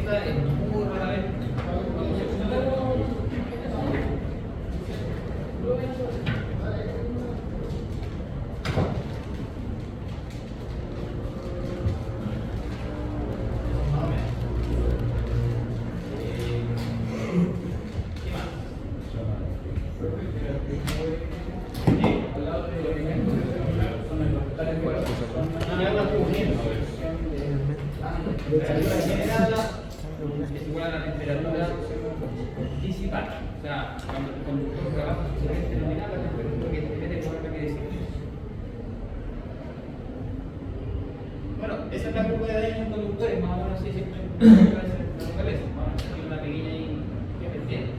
esta es muy rara vez cuando se usa. Es igual a la temperatura principal. O sea, cuando el conductor trabaja su corriente nominal, la temperatura que depende de la que decir. Bueno, esa es la curva de daño en conductores, más o menos así siempre la naturaleza. Vamos a hacer una pequeña independiente.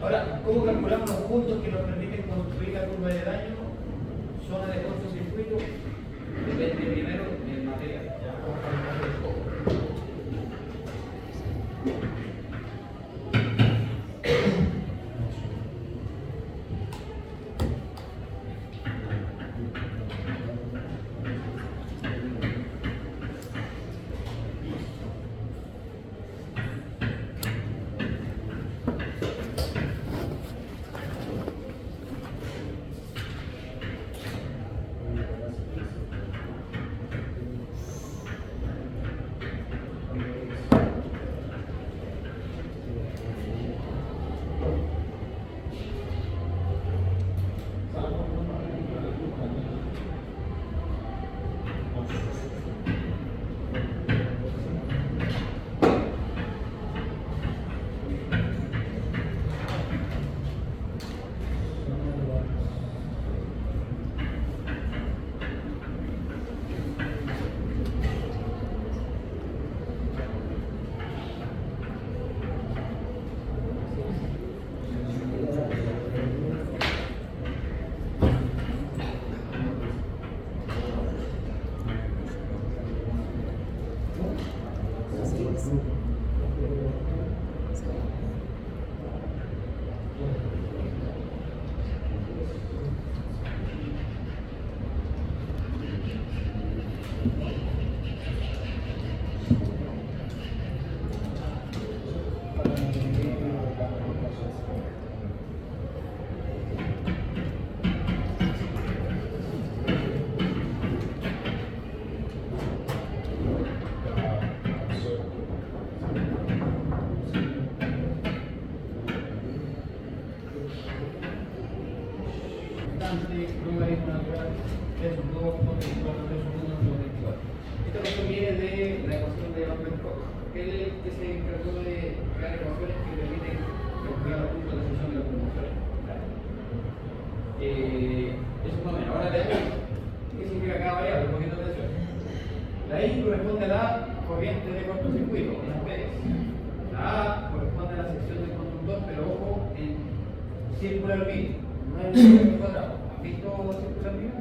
Ahora, ¿cómo calculamos los puntos que nos permiten construir la curva de daño? Zona de cortocircuito, depende primero del material. Esto no viene de la ecuación de Van Bencock, que es el que se encargó de crear ecuaciones que permiten calcular los puntos de fusión de los conductores. Eso es más o menos. Ahora veamos qué significa cada variable, un poquito de atención. La I corresponde a la corriente de cortocircuito, en amperes. La A corresponde a la sección del conductor, pero ojo, en circular mean, no en el cuadrado. ¿Han visto circular mean?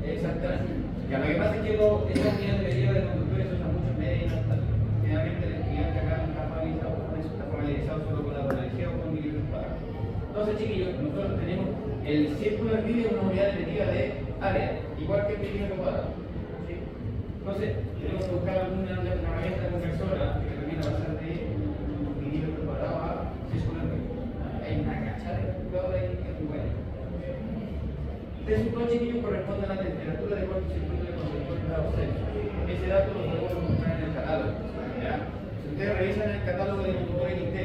Exactamente. Ya, lo que pasa es que estas unidades de medida de conductores se usan mucho en media y en alta. Generalmente el estudiante acá no está familiarizado con eso, está familiarizado solo con la polaridad o con milímetros cuadrados. Entonces, chiquillos, nosotros tenemos el círculo de medida es una unidad de medida de área, igual que el milímetro cuadrado. ¿Sí? Entonces, tenemos que buscar alguna herramienta conversora que permita pasar de un milímetro cuadrado a círculo de medida. Hay una cacha de calculadora ahí que es muy buena. Este sucro, chiquillos, corresponde a la temperatura de cortocircuito de conductor grado Celsius. Ese dato lo podemos encontrar en el catálogo. ¿Ya? Si ustedes revisan el catálogo de conductor XT,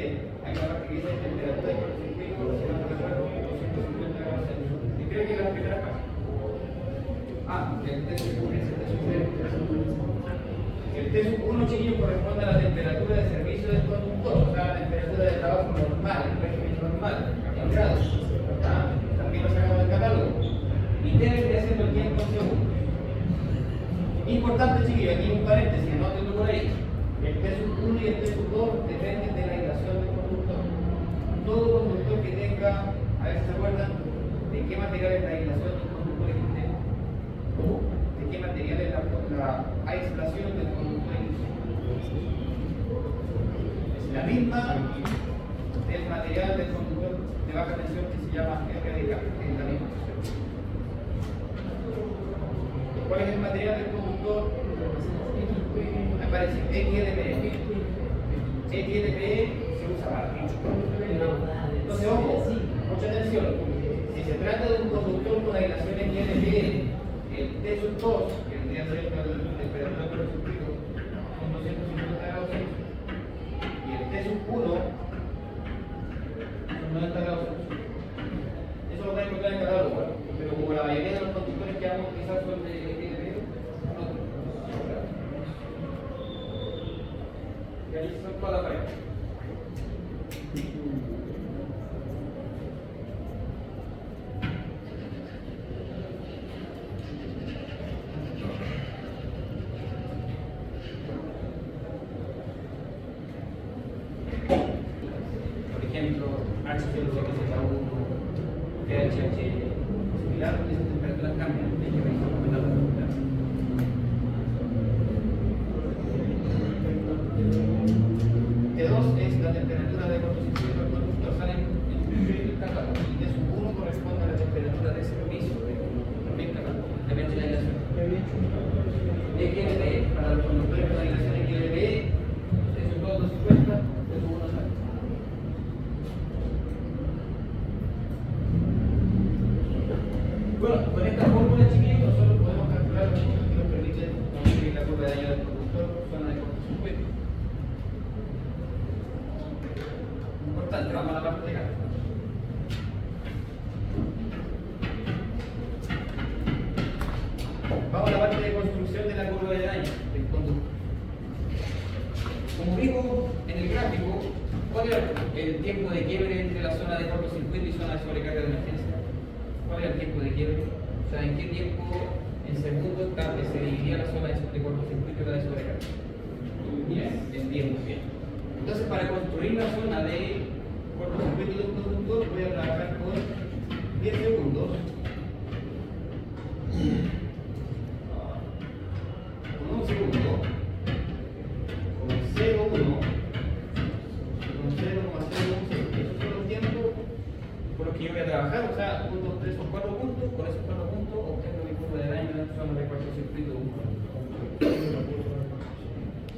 hay una parte que dice temperatura de cortocircuito, si no me recuerdo, 250 grados Celsius. Y creo que es la primera parte. El T1, chiquillos, corresponde a la temperatura de servicio del conductor, o sea, la temperatura de trabajo normal, el régimen normal, en grados. También lo sacamos del catálogo. Y T vendría siendo el tiempo en segundos. Importante, chiquillos, aquí un paréntesis, anótenlo por ahí. El T1 y el T2 dependen de la aislación del conductor. Todo conductor que tenga, a ver si se acuerdan, de qué material es la aislación del conductor XT. De qué material es la aislación del conductor XT. Es la misma del material del conductor de baja tensión que se llama RDK, que es la misma. ¿Cuál es el material del conductor parece? XLPE. XLPE se usa para entonces, ojo, mucha atención. Si se trata de un conductor con aislación XLPE, el T sub 2, que vendría a ser el temperatura por el circuito, son 250 grados Celsius, y el T sub 1 son 90 grados Celsius. Eso lo pueden encontrar en cada lugar, pero como la mayoría de los conductores que vamos a utilizar son de XLPE, no. Y ahí son todas las paredes. Por ejemplo, HCl6Z1, PHH, similar, esas temperaturas cambian. Hay que revisar la temperatura. T2 es la temperatura de cortocircuito del conductor, sale en el catálogo. Y T1 corresponde a la temperatura de servicio del catálogo, depende de la aislación. XLPE, para los conductores con aislación XLPE, T2 250, T1 sale. Bueno, con esta fórmula, chiquillos, nosotros podemos calcular los puntos que nos permiten conseguir la curva de daño del conductor, zona de cortocircuito. Importante, vamos a la parte de cálculo. Vamos a la parte de construcción de la curva de daño del conductor. Como vimos en el gráfico, ¿cuál era el tiempo de quiebre entre la zona de cortocircuito y zona de sobrecarga de emergencia? ¿Cuál era el tiempo de quiebre? O sea, ¿en qué tiempo, en segundos, se dividía la zona de cortocircuito y la de sobrecarga? En tiempo, bien. Entonces, para construir la zona de cortocircuito de un conductor, voy a trabajar con 10 segundos. Con 1 segundo. Con 0,1. Con 0,01 segundos. Esos son los tiempos por los que yo voy a trabajar, o sea, 1, 2, 3 o 4 puntos, con esos 4 puntos obtengo mi curva de daño en la zona de cortocircuito.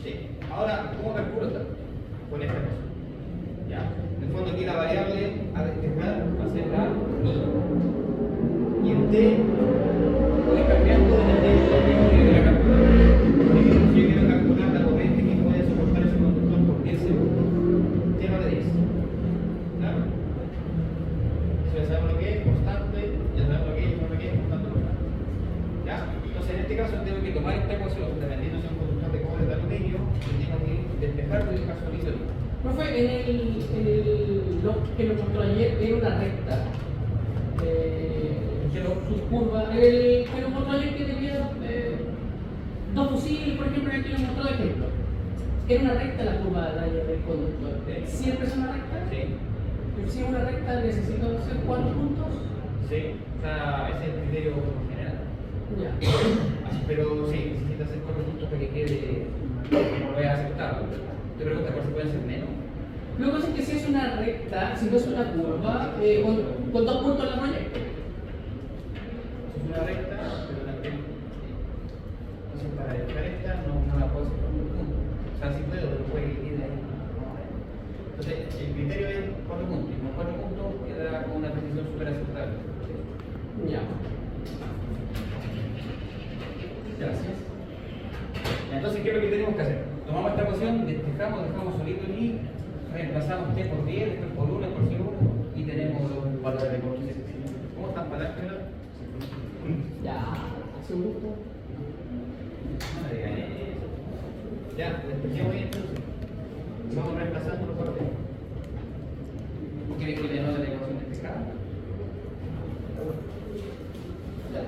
Sí. Ahora, ¿cómo calculo esto? Con esta cosa. ¿Ya? En el fondo aquí la variable a despejar va a ser la I. Y el T voy cambiando dependiendo del tiempo que yo quiera calcular. Por ejemplo, si yo quiero calcular la corriente que puede soportar ese conductor por 10 segundos, T vale 10. ¿Claro? Ya sabemos lo que es constante, ya sabemos lo que es constante. ¿Ya? Entonces en este caso tengo que tomar esta ecuación, dependiendo si es un conductor de cobre o de aluminio, y tengo que despejarlo y dejar solito. Profe, lo que nos mostró ayer era una recta. Sus curvas. El que nos mostró ayer que tenía dos fusibles, por ejemplo, el que nos mostró de ejemplo. Era una recta la curva de daño del conductor. ¿Siempre es una recta? Sí. Si es una recta, necesito hacer 4 puntos. Sí, o sea, ese es el criterio general. Ya. Pero sí, necesitas hacer 4 puntos para que quede, como lo veas aceptado. Te preguntas por si pueden ser menos. Lo que pasa es que si es una recta, si no es una curva, con 2 puntos la proyecto. Es una recta, pero la que entonces para dejar esta no la puedo hacer con un punto. O sea, si puedo, pero puede que quede ahí. Entonces, el criterio es 4 puntos. Y con 4 puntos queda con una precisión súper aceptable. Ya. Gracias. Entonces, ¿qué es lo que tenemos que hacer? Tomamos esta ecuación, despejamos, dejamos solito el I, reemplazamos T por 10, después por 1, por 0, y tenemos los valores de cortocircuito. ¿Cómo están para la Ya. Segundo. No me digan eso. Ya, despejemos bien entonces. Vamos reemplazando los valores. ¿Quieres que le anote la ecuación despejada? Ya.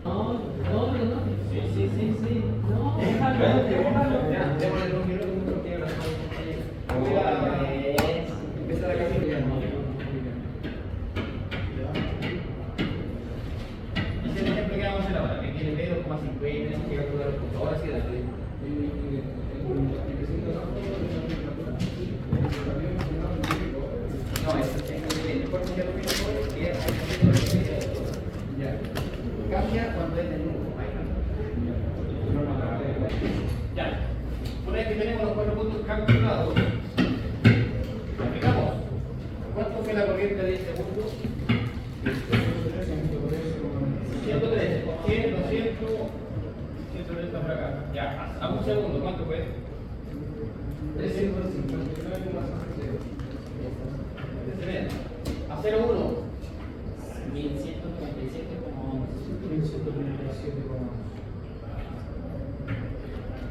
No. Sí. No, déjalo. Ya, démosle 2 minutos porque voy a empezar a cambiar. Ese es el ejemplo que vamos a hacer ahora, que tiene B 2,50, tenemos que calcular los puntos. Ahora sí, dale. No, el cuerpo ya lo tiene ya. Cambia cuando es de nuevo. Ya. Una vez que tenemos los 4 puntos calculados, aplicamos. ¿Cuánto fue la corriente de este punto? 113. 100, 200, 130 para acá. Ya, a un segundo, ¿cuánto fue? 359,0. A 0,1. 1197,11.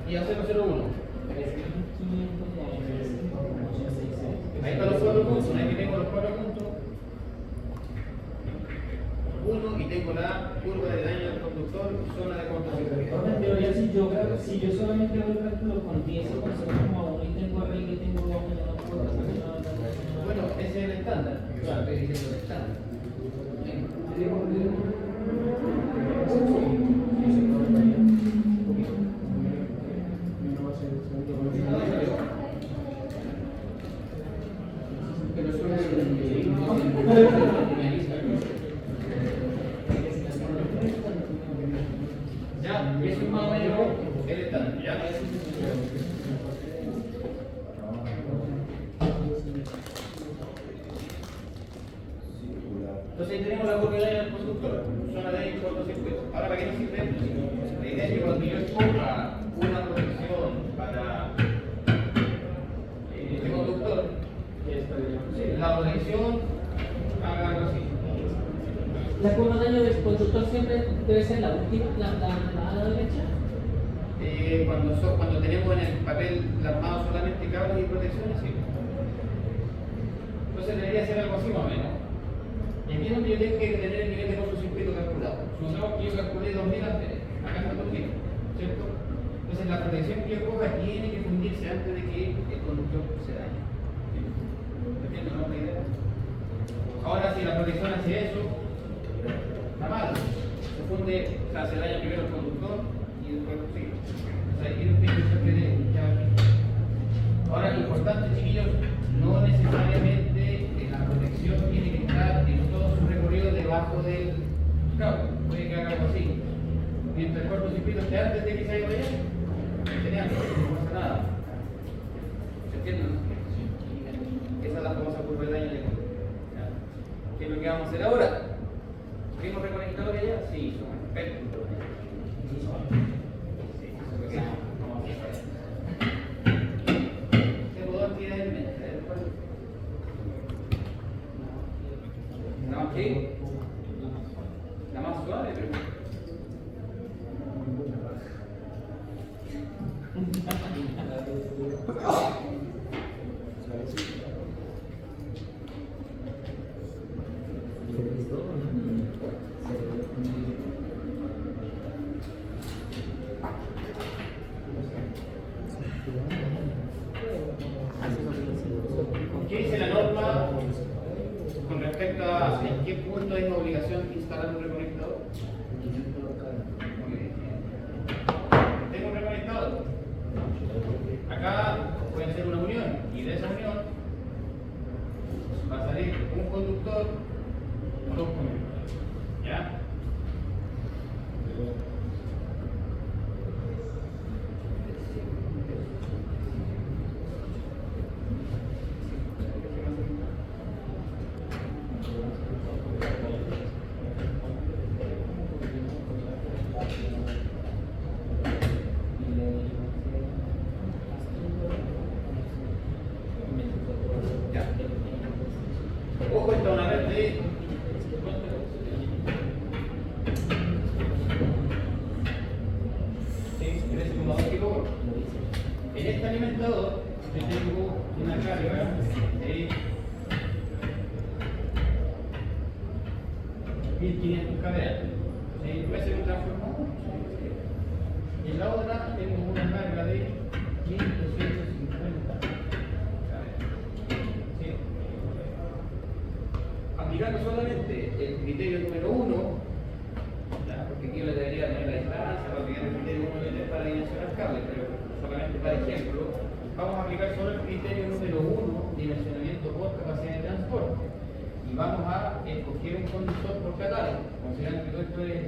Y a 0,01. Ahí están los 4 puntos. Aquí tengo los 4 puntos. 1 y tengo la curva de daño del conductor, zona de conducción. En teoría, si yo solamente hago el cálculo con 10 o con 0,1 y tengo R y tengo 2, Bueno, ese es el estándar. Claro, estoy diciendo el estándar. Ya, eso es más o menos el estándar. Ya. Entonces ahí tenemos la curva de daño del conductor, zona de cortocircuito. Ahora, ¿para qué nos sirve? La idea es que cuando yo escoja una protección para este conductor, la protección haga algo así. La curva de daño del conductor siempre debe ser la última, la a la derecha. Cuando tenemos en el papel plasmado solamente cables y protecciones, sí. Entonces debería ser algo así más o menos. Y aquí es donde yo tengo que tener el nivel de cortocircuito calculado. Supongamos que yo calculé 2000 amperes, acá está 2000, ¿cierto? Entonces la protección que yo coja tiene que fundirse antes de que el conductor se dañe. ¿Entiendes, no? La idea. Ahora, si la protección hace eso, está mal. Se funde, o sea, se daña primero el conductor y después sigue. O sea, yo tengo siempre de echar aquí. Ahora, lo importante, chiquillos, no necesariamente la protección tiene que estar en todo su recorrido debajo del cable. Puede que haga algo así. Mientras el cortocircuito esté antes de que se haya allá, genial, no pasa nada. ¿Se entiende? Esa es la famosa curva de daño de conductor. ¿Qué es lo que vamos a hacer ahora? ¿Tenemos reconectadores ya? Sí, son perfectos. Sí, eso es lo que vamos a hacer. Tengo 2 actividades en mente. ¿No? ¿Qué? La más suave, pero... ¿Qué dice la norma con respecto a en qué punto hay una obligación de instalar un reconectador? Tengo un reconectador. Acá puede ser una unión y de esa unión va a salir un conductor o 2 conductores. ¿Ya? Ojo, esta es una red de 3,2 kilovoltios. En este alimentador yo tengo una carga de 1500 kVA. Puede ser un transformador. Y en la otra tengo una carga de 1250 kVA. Aplicando solamente el criterio número 1, porque aquí yo le debería tener la distancia para aplicar el criterio 1 para dimensionar cables, pero solamente para ejemplo, vamos a aplicar solo el criterio número 1, dimensionamiento por capacidad de transporte. Y vamos a escoger un conductor por catálogo, considerando que todo esto es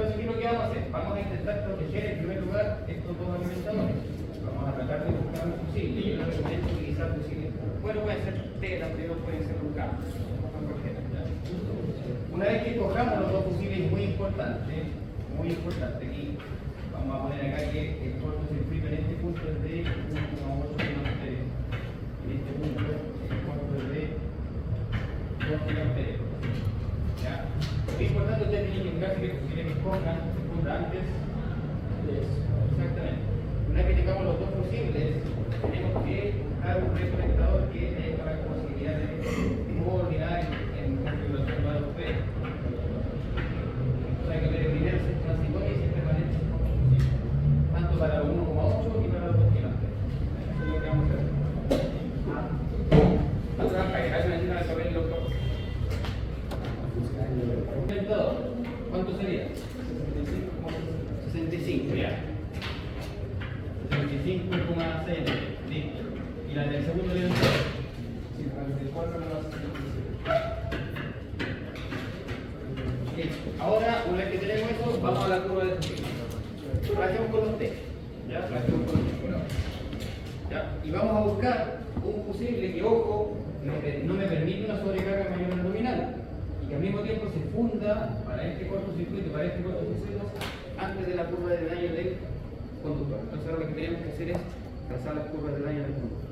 Entonces, ¿qué es lo que vamos a hacer? Vamos a intentar proteger en primer lugar estos dos alimentadores. Vamos a tratar de buscar un fusible. Yo les recomiendo utilizar fusibles. Bueno, pueden ser tela, pero pueden ser un campo. Una vez que cojamos los dos fusibles, es muy importante, aquí vamos a poner acá que el cortocircuito en este punto es de 1,8 kA. En este punto el corto es de 2 kA. ¿Ya? Es importante ustedes tienen que fijarse que los fusibles que cojan se funda antes de eso. Exactamente. Una vez que tengamos los dos fusibles, tenemos que buscar un reconectador que tenga la posibilidad de coordinar en configuración para ustedes. Hay que ver el primero transitorio y siempre permanente, tanto para los 1,8 y para los 2 kA. Eso es lo que vamos a hacer. ¿Cuánto sería? 65, ya. 65,6. Listo. ¿Y la del segundo alimentador? 54,5. Ahora, una vez que tenemos eso, vamos a la curva de fusible. Trabajemos con los T. ¿Ya? Trabajemos con los T. ¿Ya? Y vamos a buscar un fusible que, ojo, no me permite una sobrecarga mayor abdominal y que al mismo tiempo se funda para este cortocircuito y para este cortocircuito antes de la curva de daño del conductor. Entonces, ahora lo que tenemos que hacer es trazar las curvas de daño del conductor.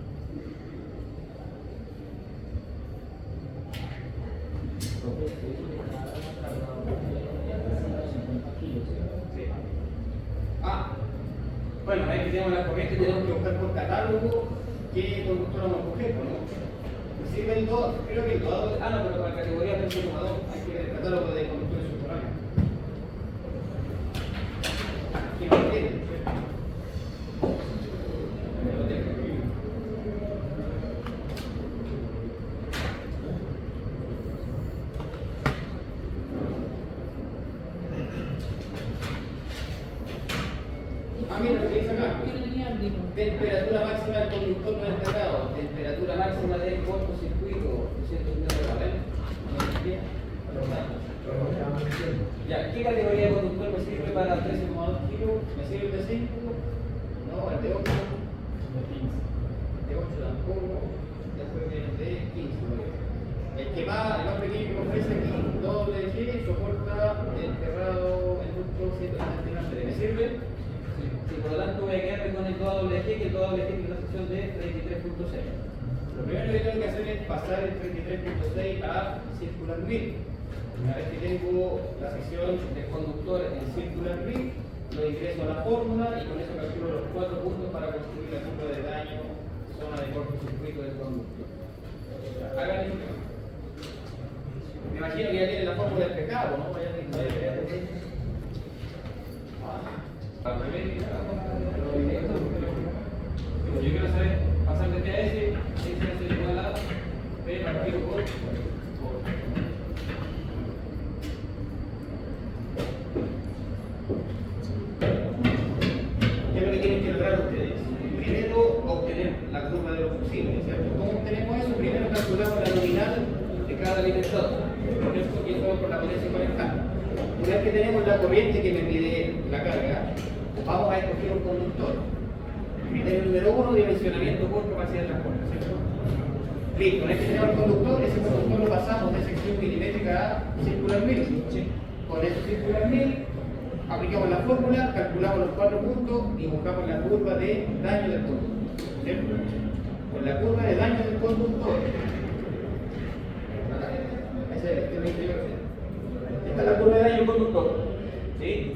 Bueno, ahí que tenemos la corriente, tenemos que buscar por catálogo qué conductor vamos a coger, ¿no? Sirve el 2, creo que el 2, no, pero para la categoría 3,2 hay que ver el catálogo de conductores subterráneos. Aquí no lo tiene. Lo tengo. Mira lo que dice acá. Temperatura máxima del conductor no destacado. Temperatura máxima del cortocircuito. 200 metros de ya, ¿qué categoría de conductor me sirve para 13,2 kilos? ¿Me sirve el de 5? No, el de 8. El de 8 tampoco. Después viene el de 15. El que más, el más pequeño que me ofrece aquí, doble G, soporta el cerrado en ducto 160 ¿me sirve? Sí, por lo tanto voy a quedarme con el 2WG, que el 2WG tiene una sección de 33.6. Lo primero que tengo que hacer es pasar el 33.6 a circular grid. Una vez que tengo la sección de conductor en circular grid, lo ingreso a la fórmula y con eso calculo los 4 puntos para construir la curva de daño, zona de cortocircuito del conductor. Hagan eso. Me imagino que ya tienen la fórmula del pecado, ¿no? Al revés, yo quiero saber pasar de T a S, S es igual a P partido por. ¿Qué es lo que tienen que lograr ustedes? Primero, obtener la curva de los fusibles, ¿cierto? ¿Cómo obtenemos eso? Primero calculamos la nominal de cada alimentador, ¿cierto? Y eso por la potencia conectada. Una vez que tenemos la corriente que me pide la carga, vamos a escoger un conductor. Criterio número 1, dimensionamiento por capacidad de transporte, ¿cierto? Listo, una vez que tenemos el conductor, ese conductor lo pasamos de sección milimétrica a circular mil. Con ese circular mil, aplicamos la fórmula, calculamos los 4 puntos y buscamos la curva de daño del conductor, ¿cierto? Con la curva de daño del conductor, esta es la curva de daño del conductor, ¿sí?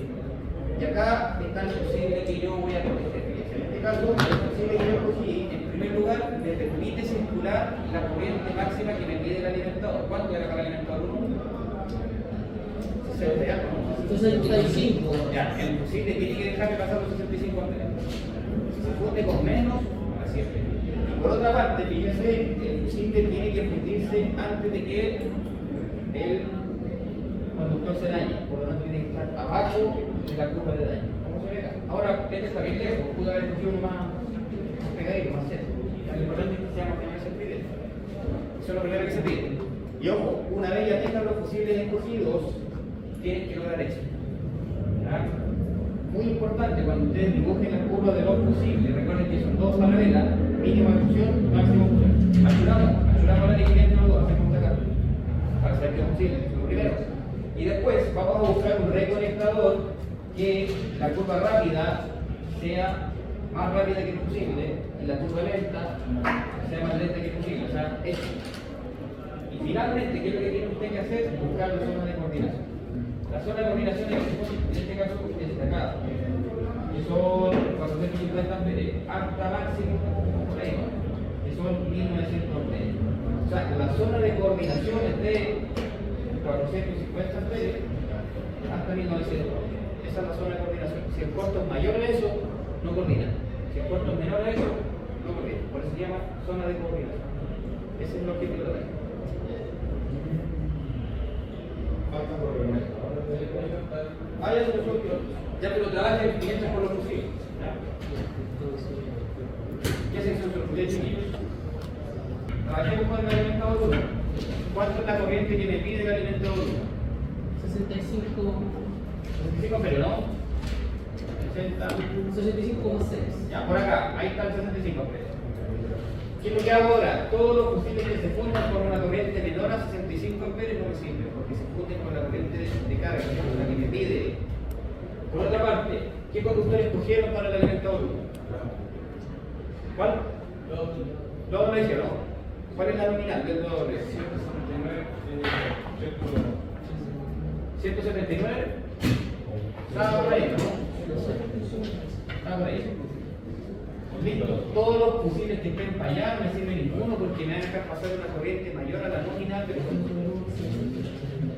Y acá está el fusible que yo voy a proteger. En este caso, el fusible que yo cogí, en primer lugar, me permite circular la corriente máxima que me pide el alimentador. ¿Cuánto era para el alimentador 1? 65. Ya, el fusible tiene que dejarme pasar los 65 amperes. Si se funde con menos, así es. Y por otra parte, fíjense, el fusible tiene que fundirse antes de que el conductor se dañe. Por lo tanto, tiene que estar abajo de la curva de daño. ¿Cómo se ve? Ahora, este está bien lejos, pudo haber cogido uno más pegadito, más cerca. Lo importante es que se llama que no se pide. Eso es lo primero que se pide. Y ojo, una vez ya tengan los fusibles escogidos, tienen que lograr eso. ¿Ya? Muy importante, cuando ustedes dibujen la curva de los fusibles, recuerden que son dos paralelas, mínima fusión, máxima fusión. Ayudamos la lineal de los dos, hacemos acá, para saber qué es fusible, eso es lo primero. Y después vamos a buscar un reconectador que la curva rápida sea más rápida que el fusible y la curva lenta sea más lenta que el fusible, o sea, esto. Y finalmente, ¿qué es lo que tiene usted que hacer? Buscar la zona de coordinación. La zona de coordinación en este caso es esta acá, que son 450 amperes, hasta máximo por ahí, que son 1900 amperes. O sea, la zona de coordinación es de 450 amperes hasta 1900 amperes. Esa es la zona de coordinación. Si el costo es mayor a eso, no coordina. Si el costo es menor a eso, no coordina. Por eso se llama zona de coordinación. Ese es el objetivo de la ley. Ah, ya se resolvió. Ya te lo trabajas y entras por lo posible. ¿Qué sección se lo chiquillos? Trabajemos con el alimentador 1. ¿Cuánto es la corriente que me pide el alimentador 1? 65. 65, pero no. 65,6. Ya, por acá, ahí está el 65 amperes. ¿Qué es lo que hago ahora? Todos los fusibles que se fundan con una corriente menor a 65 amperes no me sirven, porque se funden con la corriente de carga, que es la que me pide. Por otra parte, ¿qué conductores escogieron para el alimentador 1? ¿Cuál? Dos reyes, ¿no? ¿Cuál es la nominal del dos reyes? 179. Estaba por ahí, ¿no? Estaba por ahí. Listo. Todos los fusibles que estén para allá no me sirve ninguno porque me van a dejar pasar una corriente mayor a la nominal del conductor.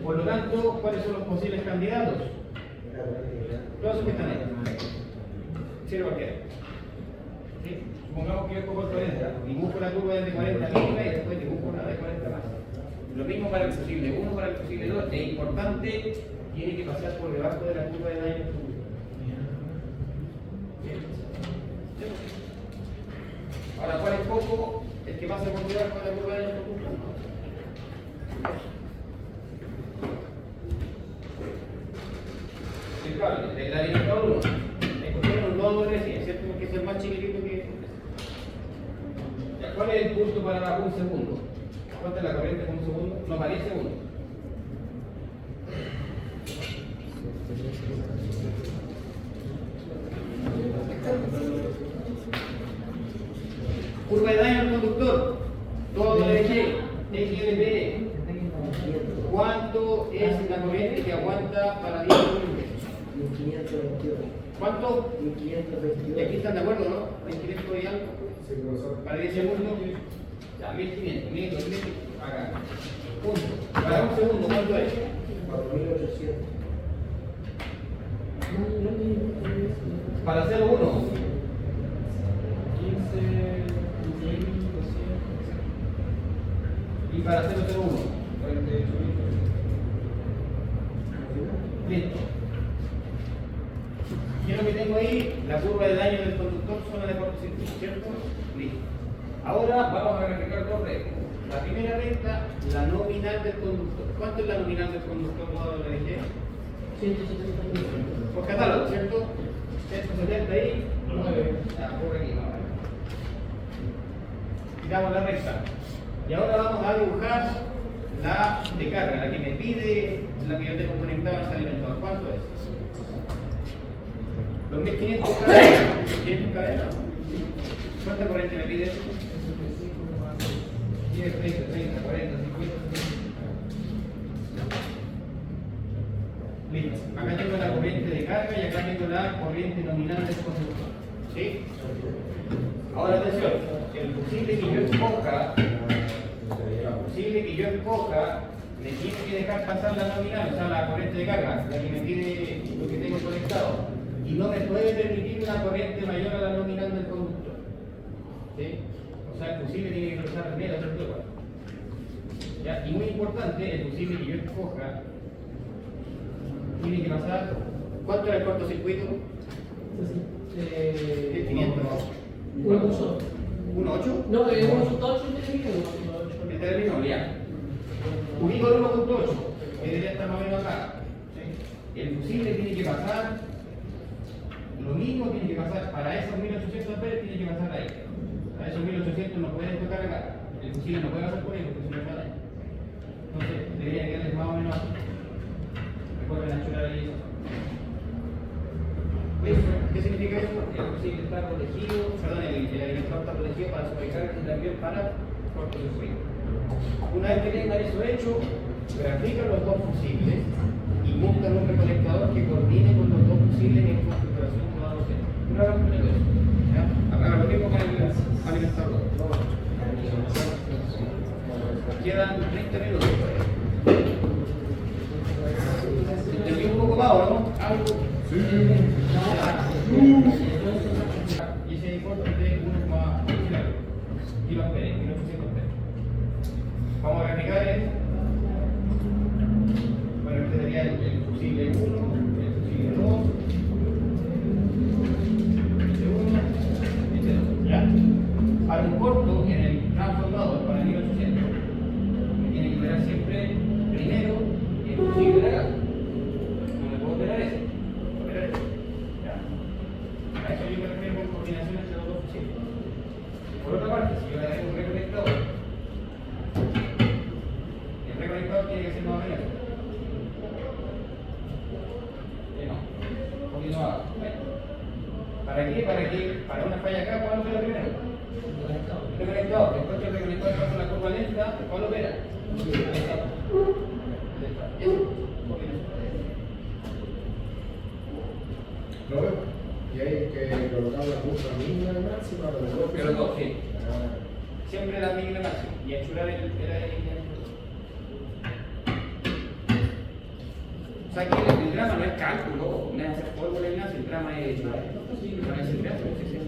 Por lo tanto, ¿cuáles son los posibles candidatos? Todos los que están ahí. Sirve cualquiera. ¿Sí? Supongamos que yo escojo el 40, dibujo la curva desde 40 mínima y después dibujo una de 40 más. Lo mismo para el fusible 1, para el fusible 2. Es importante, tiene que pasar por debajo de la curva de daño. Ahora, ¿cuál es poco? El que pasa por debajo de la curva de daño. El cable, del alimentador 1. Escogieron un nodo recién, ¿cierto? Porque es el más chiquitito que es. ¿Cuál es el punto para un segundo? ¿Cuánta es la corriente por un segundo? No, para 10 segundos. Curva de daño al conductor. Todo le dejé. XLP. ¿Cuánto es la corriente que aguanta para 10 segundos? 1522. ¿Cuánto? 1522. ¿Y aquí están de acuerdo, no? 1500 y algo. Sí, profesor. Para 10 segundos. Ya, 1500, 1500, acá. Punto. Para un segundo, ¿cuánto es? 4800. Para 0,1. 15, Y para 0,01. 48.000. Listo. ¿Qué es lo que tengo ahí? La curva de daño del conductor, zona de cortocircuito, ¿cierto? Listo. Ahora vamos a verificar dos reglas. La primera regla, la nominal del conductor. ¿Cuánto es la nominal del conductor modo de la DG? 170. Por catálogo, ¿cierto? 170 ahí. 9. Ya, por aquí, vamos a ver. Quitamos la recta. Y ahora vamos a dibujar la de carga, la que me pide la que yo tengo conectada a ese alimentador. ¿Cuánto es? 2500 cadenas. 500 cadenas. ¿Cuánta corriente me pide? 10, 20, 30, 40, 50, 60. Listo. Acá tengo la corriente de carga y acá tengo la corriente nominal del conductor. ¿Sí? Ahora atención, el fusible que yo escoja, me tiene que dejar pasar la nominal, o sea, la corriente de carga, la que me pide lo que tengo conectado. Y no me puede permitir una corriente mayor a la nominal del conductor. ¿Sí? O sea, el fusible tiene que cruzar el medio, ¿cierto? ¿Ya? Y muy importante, el fusible que yo escoja tiene que pasar. ¿Cuánto era el cortocircuito? 500. 1.8. 1.8. No, 1.8 Determino, ya. Ubico el 1.8, que debería estar más o menos acá. ¿Sí? el fusible tiene que pasar, lo mismo tiene que pasar para esos 1800 amperes, tiene que pasar ahí. A esos 1800 no pueden tocar acá, el fusible no puede pasar por ahí porque se lo daña. Entonces debería quedarles más o menos así. Recuerden achurar ahí eso. ¿Qué significa eso? El fusible está protegido, perdón, el alimentador está protegido para sobrecargar y también para cortocircuito. Una vez que tengan eso hecho, grafican los dos fusibles y montan un recolectador que coordine con los dos fusibles en configuración de la docena. Una vez que eso, ¿ya? Hagan lo mismo con el alimentador. Quedan 30 minutos. ¿Entendí un poco más o no? ¿Algo? Sí. Y ese importe de 1,9 kiloamperes, 1800 amperes. Vamos a graficar el. Bueno, este sería el fusible 1, el fusible 2, este 1, este 2. ¿Ya? Para un corto en el transformador para 1800, me tiene que operar siempre primero el fusible de acá. No me puedo operar ese. Operar ese. ¿Ya? A eso yo me refiero con coordinación entre los dos fusibles. Por otra parte, si yo le agrego un recolectador, el recolectador tiene que ser más o menos. No, un poquito más. ¿Para qué? Para una falla acá, ¿cuál opera primero? El recolectador. Después que el recolectador pasa la curva lenta, ¿cuál opera? ¿Lo veo? Y hay que colocar la punta mínima de máxima para los dos. Pero los dos, sí. Siempre la mínima máxima. Y achurar el. O sea que el drama no es cálculo, no es hacer fórmula ni nada, el drama es. No es el drama, sí, sí.